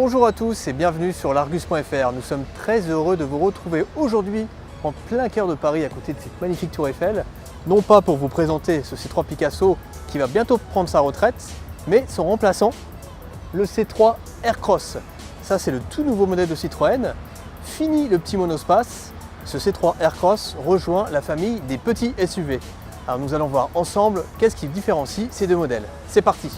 Bonjour à tous et bienvenue sur l'Argus.fr. Nous sommes très heureux de vous retrouver aujourd'hui en plein cœur de Paris à côté de cette magnifique tour Eiffel. Non pas pour vous présenter ce C3 Picasso qui va bientôt prendre sa retraite, mais son remplaçant, le C3 Aircross. Ça c'est le tout nouveau modèle de Citroën. Fini le petit monospace, ce C3 Aircross rejoint la famille des petits SUV. Alors nous allons voir ensemble qu'est-ce qui différencie ces deux modèles. C'est parti!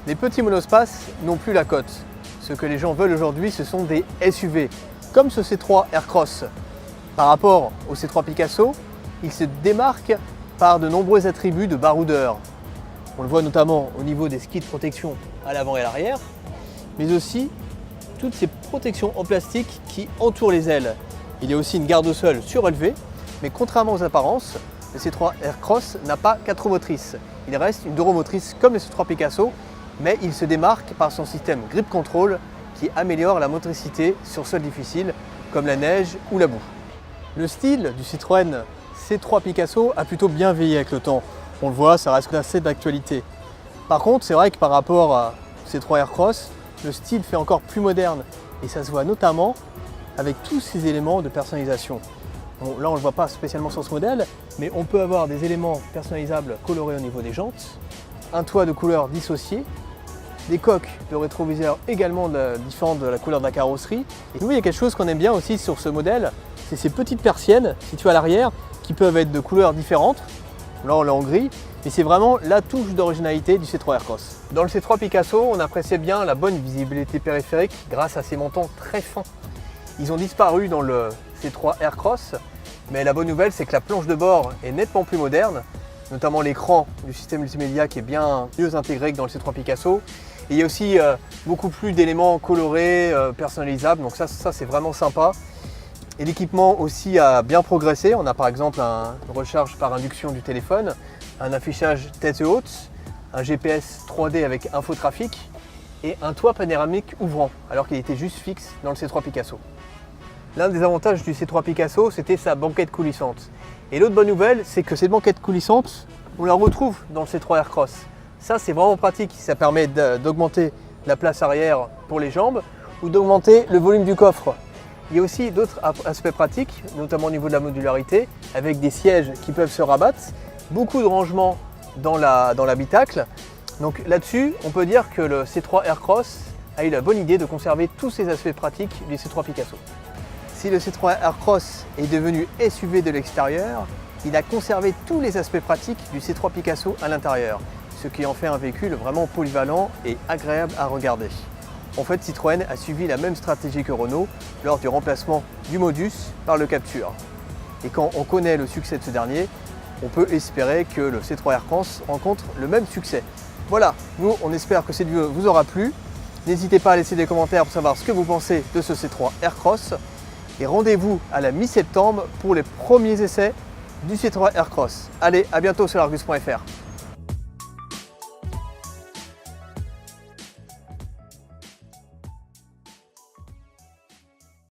Les petits monospaces n'ont plus la cote. Ce que les gens veulent aujourd'hui, ce sont des SUV, comme ce C3 Aircross. Par rapport au C3 Picasso, il se démarque par de nombreux attributs de baroudeur. On le voit notamment au niveau des skis de protection à l'avant et à l'arrière, mais aussi toutes ces protections en plastique qui entourent les ailes. Il y a aussi une garde-sol surélevée, mais contrairement aux apparences, le C3 Aircross n'a pas 4 roues motrices. Il reste une 2 roues motrices comme le C3 Picasso, mais il se démarque par son système Grip Control qui améliore la motricité sur sols difficiles comme la neige ou la boue. Le style du Citroën C3 Picasso a plutôt bien vieilli avec le temps. On le voit, ça reste assez d'actualité. Par contre, c'est vrai que par rapport à C3 Aircross, le style fait encore plus moderne et ça se voit notamment avec tous ces éléments de personnalisation. Bon, là, on ne le voit pas spécialement sur ce modèle, mais on peut avoir des éléments personnalisables colorés au niveau des jantes, un toit de couleur dissocié, des coques de rétroviseur également différentes de la couleur de la carrosserie. Et nous, il y a quelque chose qu'on aime bien aussi sur ce modèle, c'est ces petites persiennes situées à l'arrière qui peuvent être de couleurs différentes. Là, on l'a en gris, mais c'est vraiment la touche d'originalité du C3 Aircross. Dans le C3 Picasso, on appréciait bien la bonne visibilité périphérique grâce à ces mentons très fins. Ils ont disparu dans le C3 Aircross, mais la bonne nouvelle, c'est que la planche de bord est nettement plus moderne, notamment l'écran du système multimédia qui est bien mieux intégré que dans le C3 Picasso. Et il y a aussi beaucoup plus d'éléments colorés, personnalisables, donc ça c'est vraiment sympa. Et l'équipement aussi a bien progressé. On a par exemple une recharge par induction du téléphone, un affichage tête haute, un GPS 3D avec infotrafic et un toit panoramique ouvrant, alors qu'il était juste fixe dans le C3 Picasso. L'un des avantages du C3 Picasso, c'était sa banquette coulissante. Et l'autre bonne nouvelle, c'est que cette banquette coulissante, on la retrouve dans le C3 Aircross. Ça, c'est vraiment pratique. Ça permet d'augmenter la place arrière pour les jambes ou d'augmenter le volume du coffre. Il y a aussi d'autres aspects pratiques, notamment au niveau de la modularité, avec des sièges qui peuvent se rabattre, beaucoup de rangements dans l'habitacle. Donc là-dessus, on peut dire que le C3 Aircross a eu la bonne idée de conserver tous ces aspects pratiques du C3 Picasso. Si le C3 Aircross est devenu SUV de l'extérieur, il a conservé tous les aspects pratiques du C3 Picasso à l'intérieur, ce qui en fait un véhicule vraiment polyvalent et agréable à regarder. En fait, Citroën a suivi la même stratégie que Renault lors du remplacement du Modus par le Captur. Et quand on connaît le succès de ce dernier, on peut espérer que le C3 Aircross rencontre le même succès. Voilà, nous on espère que cette vidéo vous aura plu. N'hésitez pas à laisser des commentaires pour savoir ce que vous pensez de ce C3 Aircross. Et rendez-vous à la mi-septembre pour les premiers essais du C3 Aircross. Allez, à bientôt sur l'Argus.fr.